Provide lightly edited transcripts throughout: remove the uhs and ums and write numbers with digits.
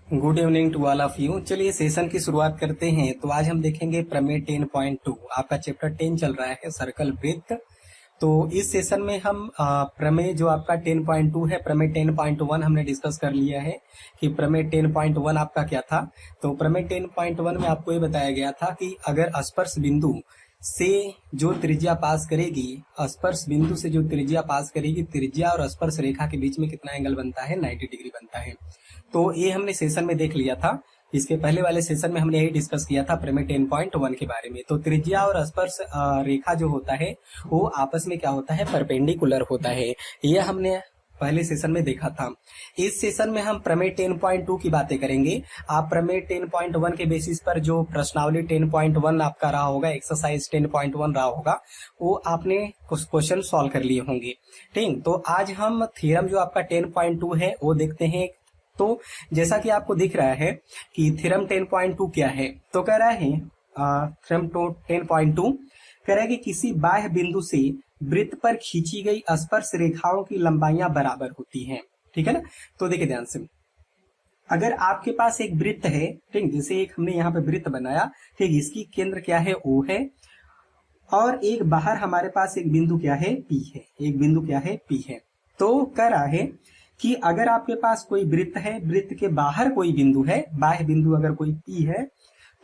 Good evening to all of you. चलिए session की शुरुआत करते हैं। तो आज हम देखेंगे प्रमेय 10.2। आपका चैप्टर 10 चल रहा है सर्कल वृत्त। तो इस सेशन में हम प्रमेय जो आपका 10.2 है, प्रमेय 10.1 हमने डिस्कस कर लिया है कि प्रमेय 10.1 आपका क्या था। तो प्रमेय 10.1 में आपको ये बताया गया था कि अगर स्पर्श बिंदु से जो त्रिज्या पास करेगी, स्पर्श बिंदु से जो त्रिज्या पास करेगी, त्रिज्या और स्पर्श रेखा के बीच में कितना एंगल बनता है, 90 डिग्री बनता है। तो ये हमने सेशन में देख लिया था। इसके पहले वाले सेशन में हमने यही डिस्कस किया था प्रमेय 10.1 के बारे में। तो त्रिज्या और स्पर्श रेखा जो होता है वो आपस में क्या होता है, परपेंडिकुलर होता है। यह हमने पहले सेशन में देखा था। इस सेशन में हम प्रमेय 10.2 की बातें करेंगे। आप प्रमेय 10.1 के बेसिस पर जो प्रश्नावली 10.1 आपका रहा होगा, एक्सरसाइज 10.1 रहा होगा, वो आपने कुछ क्वेश्चन सॉल्व कर लिए होंगे। ठीक, तो आज हम थ्योरम जो आपका 10.2 है वो देखते हैं। तो जैसा कि आपको दिख रहा है कि थ्योरम 10.2 क्या है, तो कह रहा है थ्योरम 10.2 कह रहा है कि किसी बाह्य बिंदु से वृत्त पर खींची गई स्पर्श रेखाओं की लंबाइयां बराबर होती हैं। ठीक है ना। तो देखिए ध्यान से, अगर आपके पास एक वृत्त है, ठीक, जैसे एक हमने यहाँ पे वृत्त बनाया, ठीक, इसकी केंद्र क्या है, O है, और एक बाहर हमारे पास एक बिंदु क्या है, P है। एक बिंदु क्या है, P है। तो कह रहा है कि अगर आपके पास कोई वृत्त है, वृत्त के बाहर कोई बिंदु है, बाह्य बिंदु अगर कोई P है,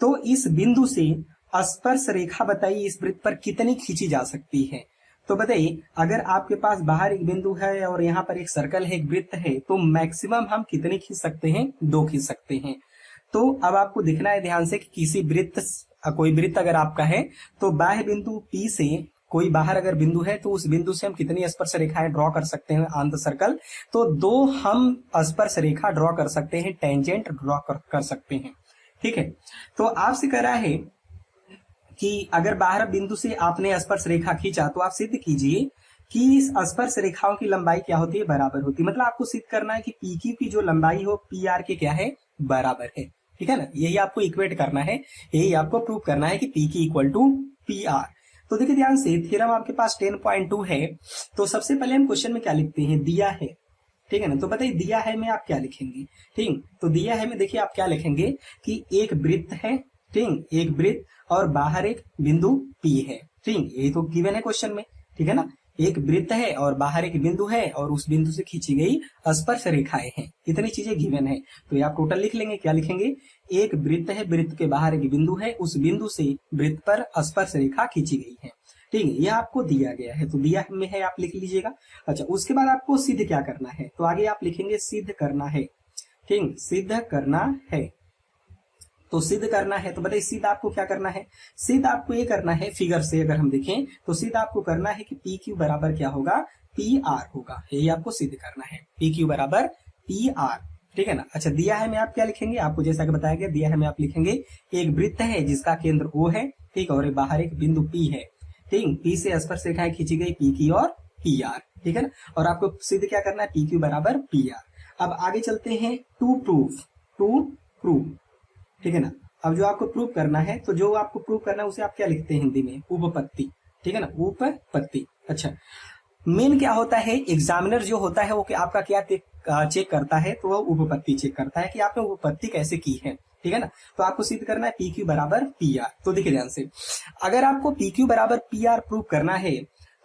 तो इस बिंदु से स्पर्श रेखा बताइए इस वृत्त पर कितनी खींची जा सकती है। तो बताइए, अगर आपके पास बाहर एक बिंदु है और यहाँ पर एक सर्कल है, एक वृत्त है, तो मैक्सिमम हम कितनी खींच सकते हैं, 2 खींच सकते हैं। तो अब आपको दिखना है ध्यान से कि किसी वृत्त, कोई वृत्त अगर आपका है, तो बाह्य बिंदु P से कोई बाहर अगर बिंदु है, तो उस बिंदु से हम कितनी स्पर्श रेखाएं ड्रॉ कर सकते हैं ऑन द सर्कल। तो 2 हम स्पर्श रेखा ड्रॉ कर सकते हैं, टेंजेंट ड्रॉ कर सकते हैं। ठीक है। तो आपसे कह रहा है कि अगर बाहर बिंदु से आपने स्पर्श रेखा खींचा, तो आप सिद्ध कीजिए कि इस स्पर्श रेखाओं की लंबाई क्या होती है, बराबर होती है। मतलब आपको सिद्ध करना है कि PQ की जो लंबाई हो PR के क्या है, बराबर है। ठीक है ना। यही आपको इक्वेट करना है, यही आपको प्रूव करना है कि PQ इक्वल टू PR। तो देखिए ध्यान से, थ्योरम आपके पास 10.2 है। तो सबसे पहले हम क्वेश्चन में क्या लिखते हैं, दिया है। ठीक है ना। तो बताइए दिया है में आप क्या लिखेंगे। ठीक, तो दिया है में देखिए आप क्या लिखेंगे कि एक वृत्त है, ठीक, एक वृत्त और बाहर एक बिंदु P है। ठीक, ये तो गिवन है क्वेश्चन में। ठीक है ना। एक वृत्त है और बाहर एक बिंदु है और उस बिंदु से खींची गई स्पर्श रेखाएं हैं। इतनी चीजें गिवन है। तो ये आप टोटल लिख लेंगे। क्या लिखेंगे, एक वृत्त है, वृत्त के बाहर एक बिंदु है, उस बिंदु से वृत्त पर स्पर्श रेखा खींची गई है। ठीक है, ये आपको दिया गया है, तो दिया में है आप लिख लीजिएगा। अच्छा, उसके बाद आपको सिद्ध क्या करना है, तो आगे आप लिखेंगे सिद्ध करना है। ठीक, सिद्ध करना है। तो सिद्ध करना है, तो बताइए सिद्ध आपको क्या करना है। सिद्ध आपको ये करना है, फिगर से अगर हम देखें तो सिद्ध आपको करना है कि PQ बराबर क्या होगा, PR होगा। यही आपको सिद्ध करना है, PQ बराबर PR। ठीक है ना। अच्छा, दिया है में आप क्या लिखेंगे, आपको जैसा कि बताया गया, दिया है में आप लिखेंगे एक वृत्त है जिसका केंद्र O है, ठीक, और बाहर एक बिंदु P है। ठीक, P से स्पर्श रेखाएं खींची गई, PQ और PR। ठीक है ना। और आपको सिद्ध क्या करना है, PQ बराबर PR। अब आगे चलते हैं, टू प्रूव। ठीक है ना। अब जो आपको प्रूव करना है, तो जो आपको प्रूव करना है उसे आप क्या लिखते हैं हिंदी में, उपपत्ति। ठीक है ना, उपपत्ति। अच्छा, मेन क्या होता है, एग्जामिनर जो होता है वो आपका क्या चेक करता है, तो वो उपपत्ति चेक करता है कि आपने उपपत्ति कैसे की है। ठीक है ना। तो आपको सिद्ध करना है PQ बराबर PR। तो देखिए ध्यान से, अगर आपको PQ बराबर PR प्रूव करना है,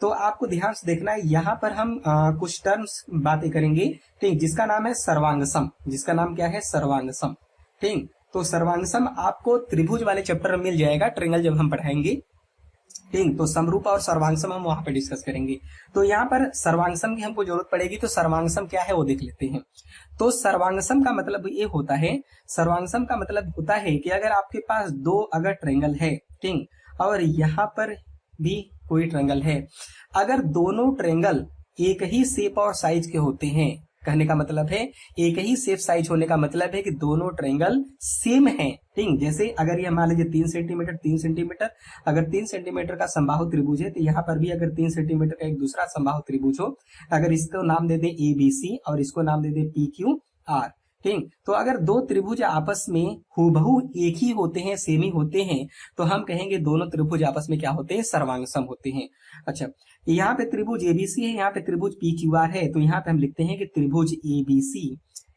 तो आपको ध्यान से देखना है, यहाँ पर हम कुछ टर्म्स बातें करेंगे, ठीक, जिसका नाम है सर्वांगसम। जिसका नाम क्या है, सर्वांगसम। ठीक, तो सर्वांगसम आपको त्रिभुज वाले चैप्टर में मिल जाएगा, ट्रायंगल जब हम पढ़ाएंगे। ठीक, तो समरूपा और सर्वांगसम हम वहां पे डिस्कस करेंगे। तो यहाँ पर सर्वांगसम की हमको जरूरत पड़ेगी। तो सर्वांगसम क्या है वो देख लेते हैं। तो सर्वांगसम का मतलब ये होता है, सर्वांगसम का मतलब होता है कि अगर आपके पास 2 अगर ट्रायंगल है, ठीक, और यहाँ पर भी कोई ट्रायंगल है, अगर दोनों ट्रायंगल एक ही शेप और साइज के होते हैं, कहने का मतलब है एक ही शेप साइज होने का मतलब है कि दोनों ट्रायंगल सेम हैं। ठीक, जैसे अगर ये मान लीजिए 3 सेंटीमीटर 3 सेंटीमीटर, अगर 3 सेंटीमीटर का समबाहु त्रिभुज है, तो यहाँ पर भी अगर 3 सेंटीमीटर का एक दूसरा समबाहु त्रिभुज हो, अगर इसको नाम दे दे ABC और इसको नाम दे दे PQR। ठीक, तो अगर 2 त्रिभुज आपस में हूबहू एक ही होते हैं, सेम ही होते हैं, तो हम कहेंगे दोनों त्रिभुज आपस में क्या होते हैं, सर्वांगसम होते हैं। अच्छा, यहाँ पे त्रिभुज ABC है, यहाँ पे त्रिभुज PQR है, तो यहाँ पे हम लिखते हैं कि त्रिभुज ABC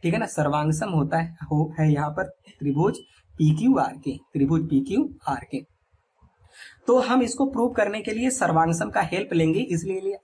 ठीक है ना, सर्वांगसम होता है यहाँ पर त्रिभुज पी क्यू आर के, त्रिभुज पी क्यू आर के। तो हम इसको प्रूव करने के लिए सर्वांगसम का हेल्प लेंगे,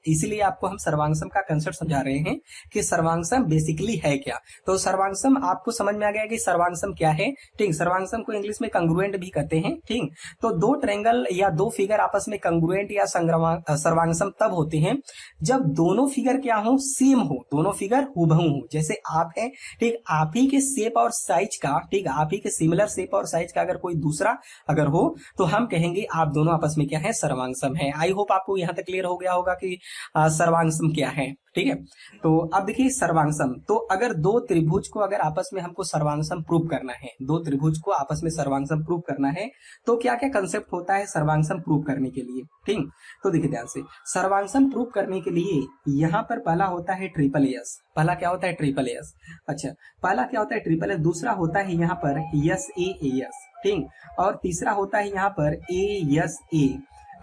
इसलिए आपको हम सर्वांगसम का कंसेप्ट समझा रहे हैं कि सर्वांगसम बेसिकली है क्या। तो सर्वांगसम आपको समझ में आ गया कि सर्वांगसम क्या है। ठीक, सर्वांगसम को इंग्लिश में कंग्रुएंट भी कहते हैं। ठीक, तो दो ट्रायंगल या दो फिगर आपस में कंग्रुएंट या सर्वांगसम तब होते हैं जब दोनों फिगर क्या हो, सेम हो, दोनों फिगर हुबहू हो। जैसे आप है, ठीक, आप ही के शेप और साइज का, ठीक, आप ही के सिमिलर शेप और साइज का अगर कोई दूसरा अगर हो तो हम कहेंगे आप दोनों आपस में क्या है, सर्वांगसम है। आई होप आपको यहां तक क्लियर हो गया होगा कि सर्वांगसम क्या है। ठीक है, तो अब देखिए सर्वांगसम, तो अगर दो त्रिभुज को अगर आपस में हमको सर्वांगसम प्रूव करना है, दो त्रिभुज को आपस में सर्वांगसम प्रूव करना है तो क्या क्या कंसेप्ट होता है सर्वांगसम प्रूव करने के लिए। ठीक, तो देखिए ध्यान से, सर्वांगसम प्रूव करने के लिए यहाँ पर पहला होता है ट्रिपल एस। पहला क्या होता है, ट्रिपल एस। अच्छा, पहला क्या होता है, ट्रिपल एस। दूसरा होता है यहाँ पर एस ए एस। ठीक, और तीसरा होता है यहाँ पर ए एस ए।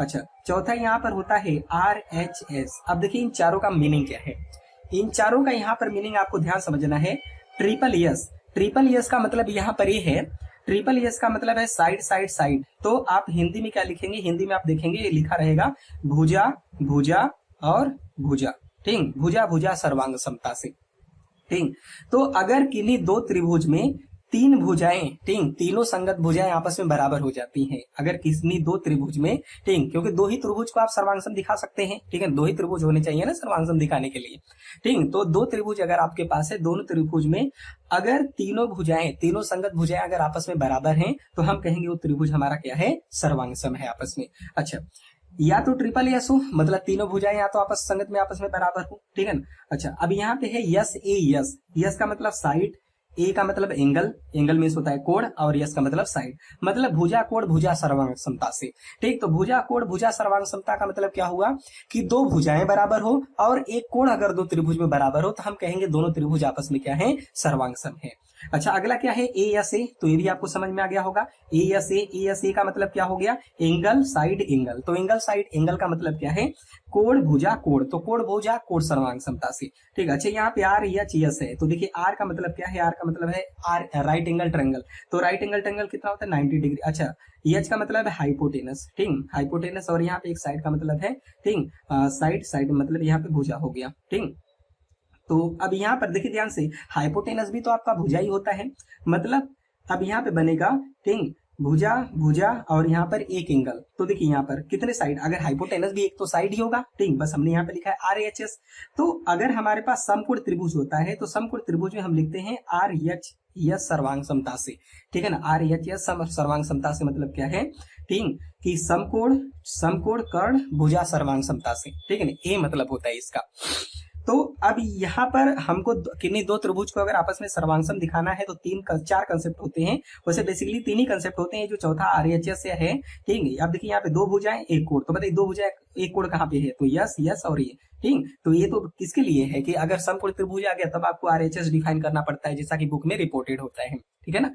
अच्छा, चौथा यहाँ पर होता है आर एच एस। अब देखिए इन चारों का मीनिंग क्या है। इन चारों का यहाँ पर मीनिंग आपको ध्यान समझना है। ट्रिपल एस, ट्रिपल एस का मतलब यहाँ पर ये है, ट्रिपल एस का मतलब है साइड साइड साइड। तो आप हिंदी में क्या लिखेंगे, हिंदी में आप देखेंगे लिखा रहेगा भुजा भुजा और भुजा। ठीक, भुजा भुजा सर्वांग समता से। ठीक, तो अगर किन्हीं दो त्रिभुज में तीन भुजाएं, ठीक, तीनों संगत भुजाएं आपस में बराबर हो जाती हैं अगर किसी दो त्रिभुज में। ठीक, क्योंकि दो ही त्रिभुज को आप सर्वांगसम दिखा सकते हैं। ठीक है, दो ही त्रिभुज होने चाहिए ना सर्वांगसम दिखाने के लिए। ठीक, तो दो त्रिभुज अगर आपके पास है, दोनों त्रिभुज में अगर तीनों भुजाएं, तीनों संगत भुजाएं अगर आपस में बराबर हैं तो हम कहेंगे वो त्रिभुज हमारा क्या है, सर्वांगसम है आपस में। अच्छा, या तो ट्रिपल एस हो, मतलब तीनों भुजाएं या तो आपस संगत में आपस में बराबर हो। ठीक है ना। अच्छा, अब यहाँ पे है यस ए यस। यस का मतलब साइड, ए का मतलब एंगल, एंगल मीन्स होता है कोण, और यस का मतलब साइड, मतलब भुजा कोण भुजा सर्वांग समता से। ठीक, तो भुजा कोण भुजा सर्वांग समता का मतलब क्या हुआ कि दो भुजाएं बराबर हो और एक कोण अगर दो त्रिभुज में बराबर हो तो हम कहेंगे दोनों त्रिभुज आपस में क्या है, सर्वांगसम है। अच्छा, अगला क्या है, ए एस ए। तो ये भी आपको समझ में आ गया होगा। A S A, A S A का मतलब क्या हो गया, एंगल साइड एंगल। तो एंगल साइड एंगल का मतलब क्या है, कोण भुजा कोण। तो कोण भुजा कोण सर्वांग समता से। ठीक, अच्छा, यहाँ पे आर एच एस है। तो देखिए आर का मतलब क्या है, आर का मतलब है आर राइट एंगल ट्रायंगल। तो राइट एंगल ट्रायंगल कितना होता है, 90 डिग्री। अच्छा, एच का मतलब है हाइपोटेनस। ठीक, हाइपोटेनस, और यहाँ पे एक साइड का मतलब है, ठीक, साइड साइड मतलब यहाँ पे भुजा हो गया। ठीक, तो अब यहाँ पर देखिए ध्यान से, हाइपोटेनस भी तो आपका भुजा ही होता है, मतलब अब यहाँ पे बनेगा, ठीक, भुजा भुजा और यहाँ पर एक एंगल। तो देखिए यहाँ पर कितने साइड, अगर हाइपोटेनस भी एक तो साइड ही होगा। ठीक, बस हमने यहाँ पे लिखा है आर एच एस। तो अगर हमारे पास समकोण त्रिभुज होता है तो समकोण त्रिभुज में हम लिखते हैं आर एच एस सर्वांग समता से। ठीक है ना, आर एच एस सर्वांग समता से मतलब क्या है, ठीक, कि समकोण समकोण कर्ण भुजा सर्वांग समता से। ठीक है ना, ये मतलब होता है इसका। तो अब यहाँ पर हमको किन्हीं दो त्रिभुज को अगर आपस में सर्वांगसम दिखाना है तो चार कंसेप्ट होते हैं। वैसे बेसिकली तीन ही कंसेप्ट होते हैं, जो चौथा आरएचएस से है। ठीक है, अब देखिए यहाँ पे दो भुजाएं एक कोण। तो बताइए दो भुजाएं एक कोण कहाँ पे है, तो यस यस और ये। ठीक, तो ये तो किसके लिए है कि अगर समकोण त्रिभुज आ गया तब आपको आरएचएस डिफाइन करना पड़ता है, जैसा कि बुक में रिपोर्टेड होता है। ठीक है ना।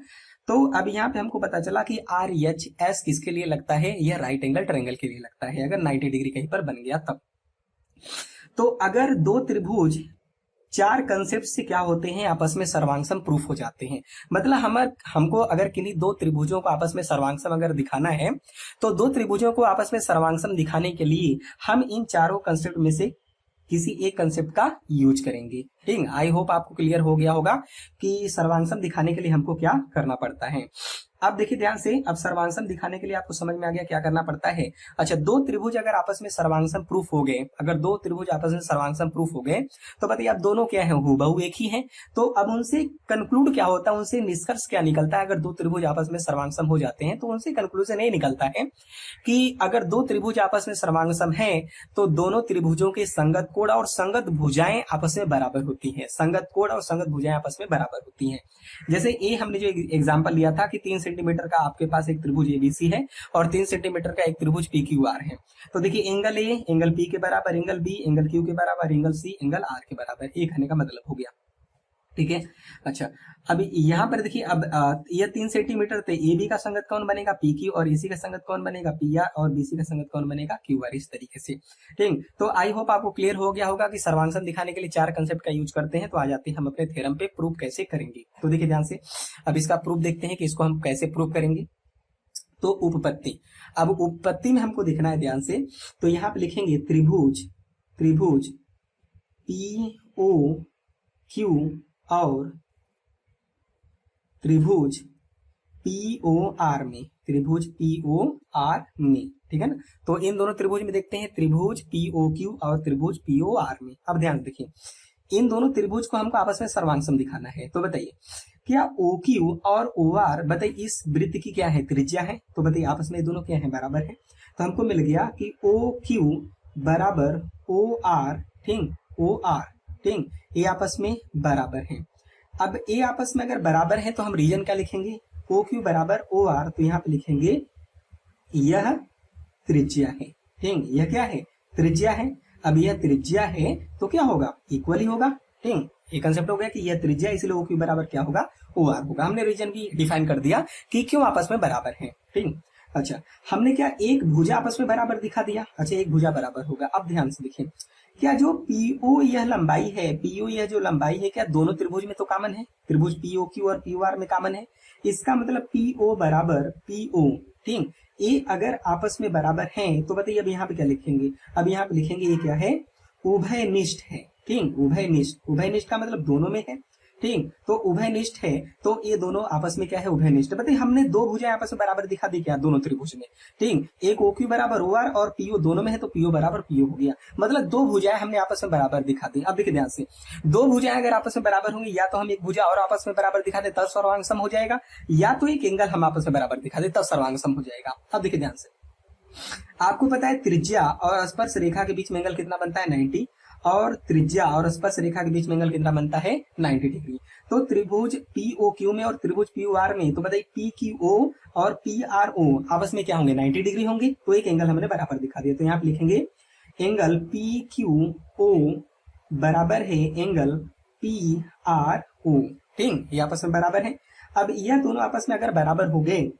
तो अब यहाँ पे हमको पता चला कि आर एच एस किसके लिए लगता है, यह राइट एंगल ट्रायंगल के लिए लगता है, अगर 90 डिग्री कहीं पर बन गया तब। तो अगर दो त्रिभुज चार कंसेप्ट से क्या होते हैं, आपस में सर्वांगसम प्रूफ हो जाते हैं। मतलब हमको अगर किन्हीं दो त्रिभुजों को आपस में सर्वांगसम अगर दिखाना है तो दो त्रिभुजों को आपस में सर्वांगसम दिखाने के लिए हम इन चारों कंसेप्ट में से किसी एक कंसेप्ट का यूज करेंगे। ठीक, आई होप आपको क्लियर हो गया होगा कि सर्वांगसम दिखाने के लिए हमको क्या करना पड़ता है। अब देखिए ध्यान से, अब सर्वांगसम दिखाने के लिए आपको समझ में आ गया क्या करना पड़ता है। अच्छा, दो त्रिभुज अगर आपस में सर्वांगसम प्रूफ हो गए, अगर दो त्रिभुज आपस में सर्वांगसम प्रूफ हो गए तो बताइए अब दोनों क्या है, हूबहू एक ही है। तो अब उनसे कंक्लूड क्या होता है, उनसे निष्कर्ष क्या निकलता है। अगर दो त्रिभुज आपस में सर्वांगसम हो जाते हैं तो उनसे कंक्लूजन ये निकलता है कि अगर दो त्रिभुज आपस में सर्वांगसम है तो दोनों त्रिभुजों के संगत कोण और संगत भुजाएं आपस में बराबर होती है। संगत कोण और संगत भुजाएं आपस में बराबर होती है। जैसे ए हमने जो एग्जाम्पल लिया था कि 3 सेंटीमीटर का आपके पास एक त्रिभुज एबीसी है और 3 सेंटीमीटर का एक त्रिभुज पी क्यू आर है। तो देखिए एंगल ए एंगल पी के बराबर, एंगल बी एंगल क्यू के बराबर, एंगल सी एंगल आर के बराबर। एक कहने का मतलब हो गया। ठीक है। अच्छा, अब यहाँ पर देखिए, अब ये 3 सेंटीमीटर थे, ए बी का संगत कौन बनेगा, पी क्यू, और एसी का संगत कौन बनेगा, पी आर, और बीसी का संगत कौन बनेगा, क्यू आर, इस तरीके से। ठीक, तो आई होप आपको क्लियर हो गया होगा कि सर्वांगसम दिखाने के लिए 4 कंसेप्ट का यूज करते हैं। तो आ जाते हैं हम अपने थ्योरम पे, प्रूव कैसे करेंगे। तो देखिए ध्यान से, अब इसका प्रूफ देखते हैं कि इसको हम कैसे प्रूव करेंगे। तो उपपत्ति, अब उपपत्ति में हमको देखना है ध्यान से, तो यहाँ पे लिखेंगे त्रिभुज, त्रिभुज पी ओ क्यू और त्रिभुज POR में, त्रिभुज POR में, ठीक है ना। तो इन दोनों त्रिभुज में देखते हैं, त्रिभुज POQ और त्रिभुज POR में। अब ध्यान देखिए, इन दोनों त्रिभुज को हमको आपस में सर्वांगसम दिखाना है। तो बताइए क्या OQ और OR, बताइए इस वृत्त की क्या है, त्रिज्या है। तो बताइए आपस में दोनों क्या है, बराबर है। तो हमको मिल गया कि OQ बराबर OR, ठीक, OR, ठीक, ये आपस में बराबर है। अब ये आपस में अगर बराबर है तो हम रीजन क्या लिखेंगे, OQ बराबर OR, तो यहाँ पे लिखेंगे यह त्रिज्या है। ठीक, यह क्या है, त्रिज्या है। अब यह त्रिज्या है तो क्या होगा, इक्वल ही होगा। ठीक, ये कंसेप्ट हो गया कि यह त्रिज्या, इसलिए OQ बराबर क्या होगा, OR होगा। हमने रीजन भी डिफाइन कर दिया कि क्यों आपस में बराबर है। ठीक, अच्छा, हमने क्या एक भुजा आपस में बराबर दिखा दिया। अच्छा, एक भुजा बराबर होगा। अब ध्यान से देखिए, क्या जो PO यह लंबाई है, PO यह जो लंबाई है, क्या दोनों त्रिभुज में तो कॉमन है, त्रिभुज POQ और POR में कॉमन है। इसका मतलब PO बराबर PO, ठीक, ये अगर आपस में बराबर हैं तो बताइए अब यहाँ पे क्या लिखेंगे, अब यहाँ पे लिखेंगे ये क्या है, उभयनिष्ठ है। ठीक, उभयनिष्ठ, उभयनिष्ठ का मतलब दोनों में है। ठीक, तो उभयनिष्ठ है तो ये दोनों आपस में क्या है, उभयनिष्ठ। बताइए हमने दो भुजाएं आपस में बराबर दिखा दी क्या, दोनों त्रिभुज में। ठीक, एक OQ बराबर OR और PO दोनों में है तो PO बराबर PO हो गया। मतलब दो भुजाएं हमने आपस में बराबर दिखा दी। अब देखिए ध्यान से, दो भुजाएं अगर आपस में बराबर होंगी, या तो हम एक भुजा और आपस में बराबर दिखा दे तब सर्वांगसम हो जाएगा, या तो एक एंगल हम आपस में बराबर दिखा दे तब सर्वांगसम हो जाएगा। अब देखिए ध्यान से, आपको पता है त्रिज्या और स्पर्श रेखा के बीच में एंगल कितना बनता है, 90, और त्रिज्या और स्पर्श रेखा के बीच में एंगल कितना बनता है, 90 डिग्री। तो त्रिभुज POQ में और त्रिभुज POR में, तो बताइए PQO और PRO आपस में क्या होंगे, 90 डिग्री होंगे। तो एक एंगल हमने बराबर दिखा दिया। तो यहाँ पे लिखेंगे एंगल PQO बराबर है एंगल PRO। ठीक, ये आपस में बराबर है। अब यह दोनों आपस में अगर बराबर हो गए,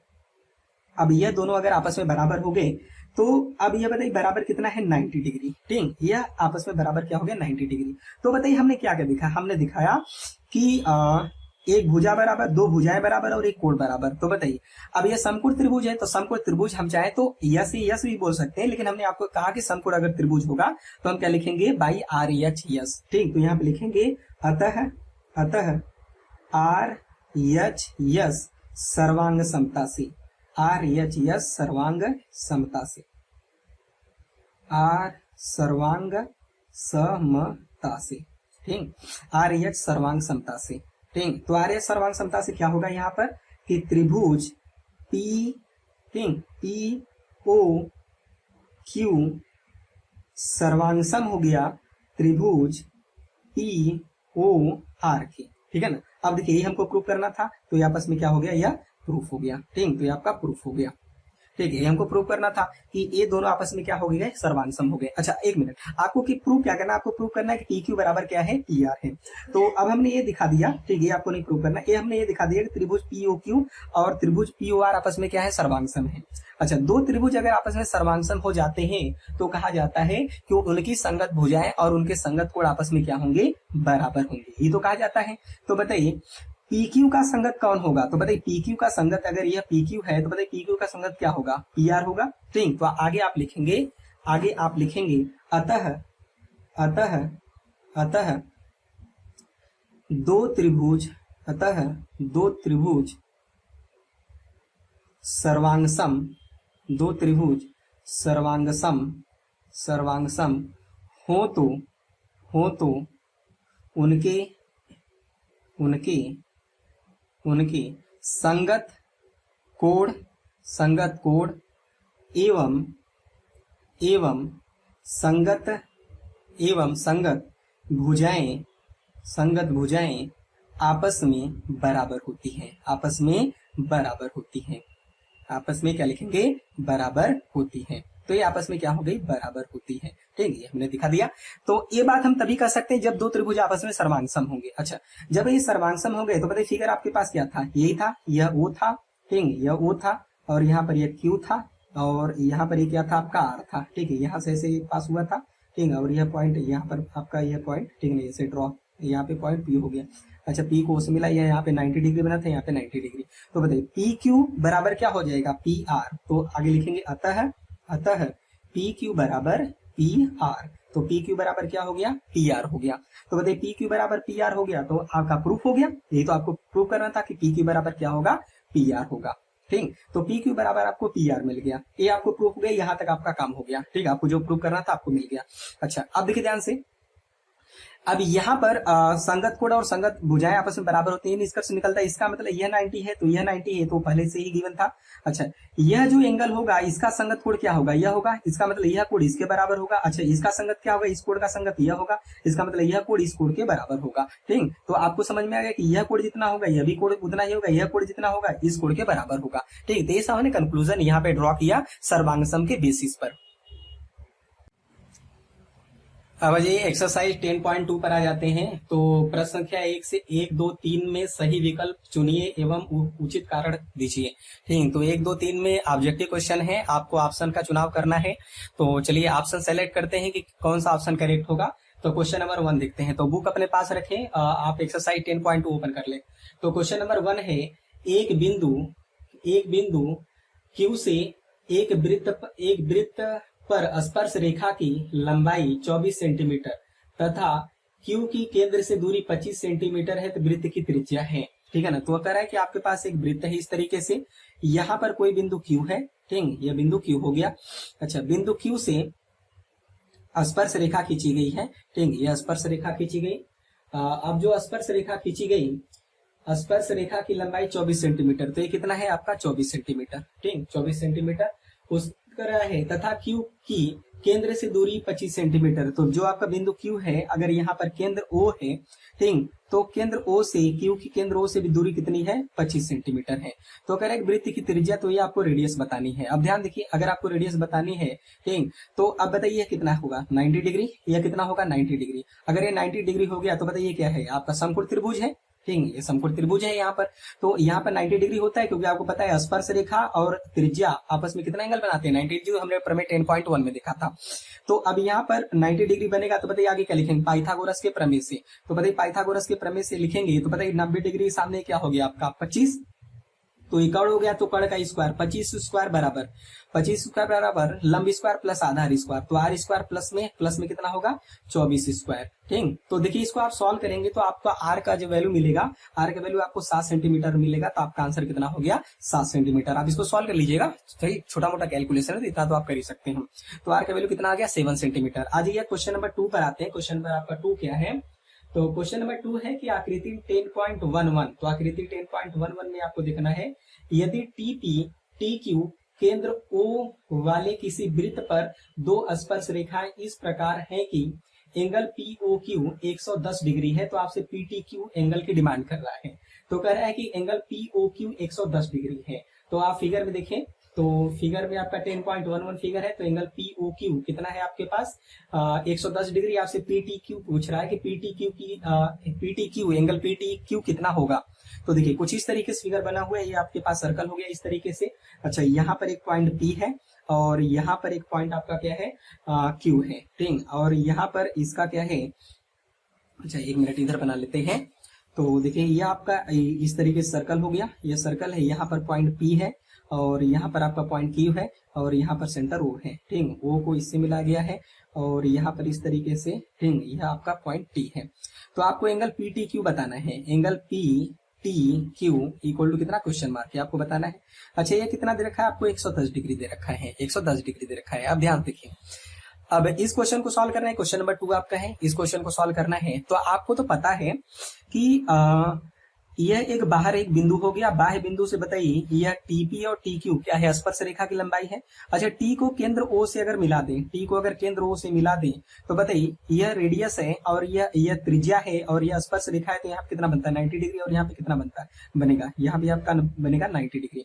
अब यह दोनों अगर आपस में बराबर हो गए तो अब यह बताइए बराबर कितना है, 90 डिग्री। ठीक, यह आपस में बराबर क्या हो गया, 90 डिग्री। तो बताइए हमने क्या क्या दिखा, हमने दिखाया कि एक भुजा बराबर, दो भुजाएं बराबर और एक कोण बराबर। तो बताइए अब यह समकोण त्रिभुज है, तो समकोण त्रिभुज हम चाहे तो यस यस भी बोल सकते हैं, लेकिन हमने आपको कहा कि समकोण अगर त्रिभुज होगा तो हम क्या लिखेंगे, बाई RHS। ठीक, तो यहाँ पे लिखेंगे अतः, अतः RHS सर्वांग समता से, RHS सर्वांग समता से, R सर्वांग समता से। ठीक, RH सर्वांग समता से। ठीक, तो RH सर्वांग समता से क्या होगा यहाँ पर कि त्रिभुज P, ठीक, POQ सर्वांगसम हो गया त्रिभुज POR के। ठीक है ना। अब देखिए ये हमको प्रूफ करना था, तो ये आपस में क्या हो गया, यह प्रूफ हो गया। ठीक, तो ये आपका प्रूफ हो गया। ठीक है, हमको प्रूव करना था कि ये दोनों आपस में क्या हो गए, सर्वांगसम हो गए। अच्छा एक मिनट, आपको कि प्रूव क्या करना है, आपको प्रूव करना है कि PQ बराबर क्या है, PR है। तो अब हमने ये दिखा दिया, ठीक है, आपको नहीं प्रूव करना, ये हमने ये दिखा दिया कि त्रिभुज POQ और त्रिभुज POR आपस में क्या है, सर्वांगसम है। अच्छा, दो त्रिभुज अगर आपस में सर्वांगसम हो जाते हैं तो कहा जाता है कि उनकी संगत भुजाएं और उनके संगत कोण आपस में क्या होंगे, बराबर होंगे, ये तो कहा जाता है। तो बताइए PQ का संगत कौन होगा, तो बताइए PQ का संगत, अगर यह PQ है तो बताइए PQ का संगत क्या होगा, PR होगा। ठीक, तो आगे आप लिखेंगे, आगे आप लिखेंगे अतः, अतः, अतः दो त्रिभुज, अतः दो त्रिभुज सर्वांगसम, दो त्रिभुज सर्वांगसम, सर्वांगसम हो तो उनके, उनके, उनके संगत कोण, संगत कोण एवं, एवं संगत, एवं संगत भुजाएं, संगत भुजाएं आपस में बराबर होती हैं, आपस में बराबर होती हैं, आपस में क्या लिखेंगे, बराबर होती हैं। तो ये आपस में क्या हो गई, बराबर होती है। ठीक है, ये हमने दिखा दिया। तो ये बात हम तभी कर सकते हैं जब दो त्रिभुज आपस में सर्वांगसम होंगे। अच्छा, जब ये सर्वांगसम हो गए तो बताइए फिगर आपके पास क्या था, यही था, यह ओ था, ठीक है, यह ओ था, और यहाँ पर यह क्यू था, और यहाँ पर ये क्या था आपका आर था। ठीक है, यहाँ से ऐसे पास हुआ था, ठीक है, और यह पॉइंट यहाँ पर आपका यह पॉइंट, ठीक है, ऐसे ड्रॉ, यहाँ पे पॉइंट पी हो गया। अच्छा, पी को से मिला, यहाँ पे 90 डिग्री बना था, यहाँ पे 90 डिग्री। तो बताइए पी क्यू बराबर क्या हो जाएगा, पी आर। तो आगे लिखेंगे अतः पी क्यू बराबर पी आर। तो पी क्यू बराबर क्या हो गया, पी आर हो गया। तो बताइए पी क्यू बराबर पी आर हो गया तो आपका प्रूफ हो गया। यही तो आपको प्रूफ करना था कि पी क्यू बराबर क्या होगा, पी आर होगा। ठीक, तो पी क्यू बराबर आपको पी आर मिल गया, ये आपको प्रूफ हो गया, यहाँ तक आपका काम हो गया। ठीक, आपको जो प्रूफ करना था आपको मिल गया। अच्छा, अब देखिए ध्यान से, अब यहाँ पर संगत कोण और संगत भुजाएं आपस में बराबर होती है, निष्कर्ष निकलता है। इसका मतलब यह 90 है तो यह 90 है, तो पहले से ही गिवन था। अच्छा, यह जो एंगल होगा इसका संगत कोण क्या होगा, यह होगा, इसका मतलब यह कोण इसके बराबर होगा। अच्छा, इसका संगत क्या होगा, इस कोण का संगत यह होगा, इसका मतलब यह कोण इस कोण के बराबर होगा। ठीक, तो आपको समझ में आ गया कि यह कोण जितना होगा यह भी कोण उतना ही होगा, यह कोण जितना होगा इस कोण के बराबर होगा। ठीक, तो ऐसा हमने कंक्लूजन यहाँ पे ड्रॉ किया सर्वांगसम के बेसिस पर। अब ये एक्सरसाइज 10.2 पर आ जाते हैं। तो प्रश्न संख्या 1 से 1, 2, 3 में सही विकल्प चुनिए एवं उचित कारण दीजिए। ठीक, तो 1, 2, 3 में ऑब्जेक्टिव क्वेश्चन है, आपको ऑप्शन का चुनाव करना है। तो चलिए ऑप्शन सेलेक्ट करते हैं कि कौन सा ऑप्शन करेक्ट होगा। तो क्वेश्चन नंबर 1 देखते हैं। तो बुक अपने पास रखें, आप एक्सरसाइज 10.2 ओपन कर ले। तो क्वेश्चन नंबर 1 है, एक बिंदु क्यू से एक वृत्त पर स्पर्श रेखा की लंबाई 24 सेंटीमीटर तथा क्यू की केंद्र से दूरी 25 सेंटीमीटर है, तो वृत्त की त्रिज्या है। ठीक है ना, तो कह रहा है कि आपके पास एक वृत्त है इस तरीके से, यहाँ पर कोई बिंदु क्यू है। ठीक, यह बिंदु क्यू हो गया। अच्छा, बिंदु क्यू से स्पर्श रेखा खींची गई है। ठीक, यह स्पर्श रेखा खींची गई। अब जो स्पर्श रेखा खींची गई, स्पर्श रेखा की लंबाई 24 सेंटीमीटर, तो ये कितना है आपका 24 सेंटीमीटर। ठीक, 24 सेंटीमीटर उस रहा है, तथा क्यू की केंद्र से दूरी 25 सेंटीमीटर। तो जो आपका बिंदु क्यू है, अगर यहाँ पर केंद्र ओ है, ठीक, तो केंद्र ओ से क्यू की केंद्र ओ से भी दूरी कितनी है, 25 सेंटीमीटर है। तो कह रहा है वृत्त की त्रिज्या, तो ये आपको रेडियस बतानी है। अब ध्यान देखिए, अगर आपको रेडियस बतानी है, ठीक, तो अब बताइए कितना होगा, 90 डिग्री, यह कितना होगा 90 डिग्री। अगर ये 90 डिग्री हो गया तो बताइए क्या है, आपका समकोण त्रिभुज है। ठीक, ये समकोण त्रिभुज है यहाँ पर। तो यहाँ पर 90 डिग्री होता है क्योंकि आपको पता है स्पर्श रेखा और त्रिज्या आपस में कितना एंगल बनाते हैं, 90 डिग्री, हमने प्रमेय 10.1 में देखा था। तो अब यहाँ पर 90 डिग्री बनेगा, तो बताइए आगे क्या लिखेंगे, पाइथागोरस के प्रमेय से। तो बताइए पाइथागोरस के प्रमेय से लिखेंगे, तो बताइए 90 डिग्री के सामने क्या हो गया आपका 25, तो कर्ण हो गया, तो कर्ण का स्क्वायर 25 स्क्वायर बराबर 25 स्क्वायर बराबर लंब स्क्वायर प्लस आधार स्क्वायर, तो आर स्क्वायर प्लस में कितना होगा 24 स्क्वायर। ठीक, तो देखिए इसको आप सॉल्व करेंगे तो आपका आर का जो वैल्यू मिलेगा, आर का वैल्यू आपको 7 सेंटीमीटर मिलेगा। तो आपका आंसर कितना हो गया 7 सेंटीमीटर। आप इसको सॉल्व कर लीजिएगा, सही छोटा मोटा कैलकुलेशन है, इतना तो आप कर ही सकते हैं। तो आर का वैल्यू कितना आ गया 7 सेंटीमीटर। आज ये क्वेश्चन नंबर 2 पर आते हैं। क्वेश्चन नंबर आपका 2 क्या है, तो क्वेश्चन नंबर 2 है कि आकृति 10.11, तो आकृति 10.11 में आपको देखना है, यदि टी क्यू केंद्र O वाले किसी वृत्त पर दो स्पर्श रेखाएं इस प्रकार हैं कि एंगल POQ 110 डिग्री है, तो आपसे PTQ एंगल की डिमांड कर रहा है। तो कह रहा है कि एंगल POQ 110 डिग्री है। तो आप फिगर में देखें, तो फिगर में आपका 10.11 फिगर है, तो एंगल POQ कितना है आपके पास 110 डिग्री। आपसे PTQ पूछ रहा है कि PTQ एंगल PTQ कितना होगा। तो देखिए कुछ इस तरीके से फिगर बना हुआ है, ये आपके पास सर्कल हो गया इस तरीके से। अच्छा, यहाँ पर एक पॉइंट P है और यहाँ पर एक पॉइंट आपका क्या है Q है, ठीक, और यहाँ पर इसका क्या है, अच्छा एक मिनट इधर बना लेते हैं। तो देखिए ये आपका इस तरीके से सर्कल हो गया, ये सर्कल है, यहाँ पर पॉइंट P है और यहाँ पर आपका पॉइंट Q है और यहाँ पर सेंटर O है, ठीक, O को इससे मिला गया है और यहाँ पर इस तरीके से, ठीक, यह आपका पॉइंट T है। तो आपको एंगल PTQ बताना है, एंगल PTQ इक्वल टू कितना क्वेश्चन मार्क है आपको बताना है। अच्छा, ये कितना दे रखा है आपको 110 डिग्री दे रखा है, 110 डिग्री दे रखा है। अब ध्यान देखिए, अब इस क्वेश्चन को सॉल्व करना है, क्वेश्चन नंबर 2 आपका है, इस क्वेश्चन को सॉल्व करना है। तो आपको तो पता है कि यह एक बाहर एक बिंदु हो गया, बाह्य बिंदु से बताइए यह टीपी और टी क्यू क्या है, स्पर्श रेखा की लंबाई है। अच्छा, टी को केंद्र ओ से अगर मिला दें, टी को अगर केंद्र ओ से मिला दें तो बताइए यह रेडियस है और यह त्रिज्या है और यह स्पर्श रेखा है, तो यहाँ पे कितना बनता है 90 डिग्री और यहाँ पे कितना बनता है बनेगा, यहाँ भी आपका बनेगा 90 डिग्री।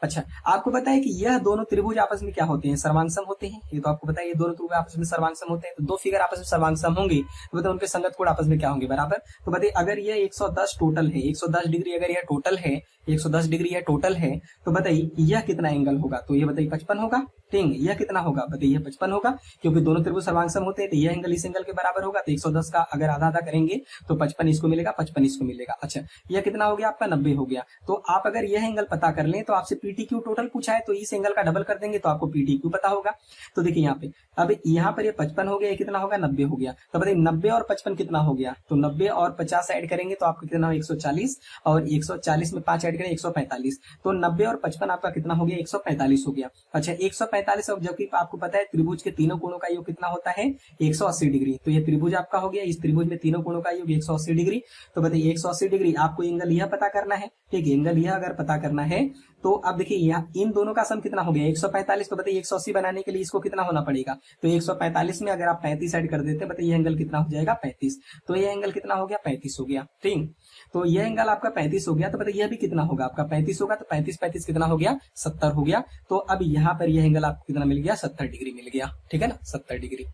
अच्छा, आपको पता है कि यह दोनों त्रिभुज आपस में क्या होते हैं, सर्वांगसम होते हैं। ये तो आपको पता है ये दोनों त्रिभुज आपस में सर्वांगसम होते हैं। तो दो फिगर आपस में सर्वांगसम होंगे तो बताइए उनके संगत कोण आपस में क्या होंगे, बराबर। तो बताइए अगर यह 110 टोटल है, 110 डिग्री अगर यह टोटल है, 110 डिग्री यह टोटल है, तो बताइए यह कितना एंगल होगा, तो ये बताइए 55 होगा। ठीक, यह कितना होगा बताइए 55 होगा, क्योंकि दोनों त्रिभुज सर्वांगसम होते हैं तो यह एंगल इस एंगल के बराबर होगा। तो 110 का अगर आधा आधा करेंगे तो 55 इसको मिलेगा, 55 इसको मिलेगा। अच्छा, यह कितना हो गया आपका 90 हो गया। तो आप अगर यह एंगल पता कर लें तो आपसे पीटी क्यू टोटल पूछा है तो इस एंगल का डबल कर देंगे तो आपको पीटी क्यू पता होगा। तो देखिए यहाँ पे अब यहाँ पर ये 55 हो गया, ये कितना होगा 90 हो गया। तो बताइए 90 और 55 कितना हो गया, तो 90 और 50 ऐड करेंगे तो आपको कितना हो 140 और 140 में 5 ऐड करें 145। तो 90 और 55 आपका कितना हो गया 145 हो गया। अच्छा, 145 और जबकि आपको पता है त्रिभुज के तीनों कोणों का योग कितना होता है 180 डिग्री। तो ये त्रिभुज आपका हो गया, इस त्रिभुज में तीनों कोणों का योग 180 डिग्री। तो बताइए 180 डिग्री आपको एंगल यह पता करना है। ठीक है, एंगल यह अगर पता करना है तो अब देखिए यहाँ इन दोनों का सम कितना हो गया 145। तो बताइए 180 बनाने के लिए इसको कितना होना पड़ेगा, तो 145 में अगर आप 35 ऐड कर देते बताइए एंगल कितना हो जाएगा 35। तो ये एंगल कितना हो गया 35 हो गया। ठीक, तो यह एंगल आपका 35 हो गया। तो बताइए यह भी कितना होगा आपका 35 होगा। तो 35 कितना हो गया 70 हो गया। तो अब यहाँ पर यह एंगल आपको कितना मिल गया 70 डिग्री मिल गया। ठीक है ना, 70 डिग्री।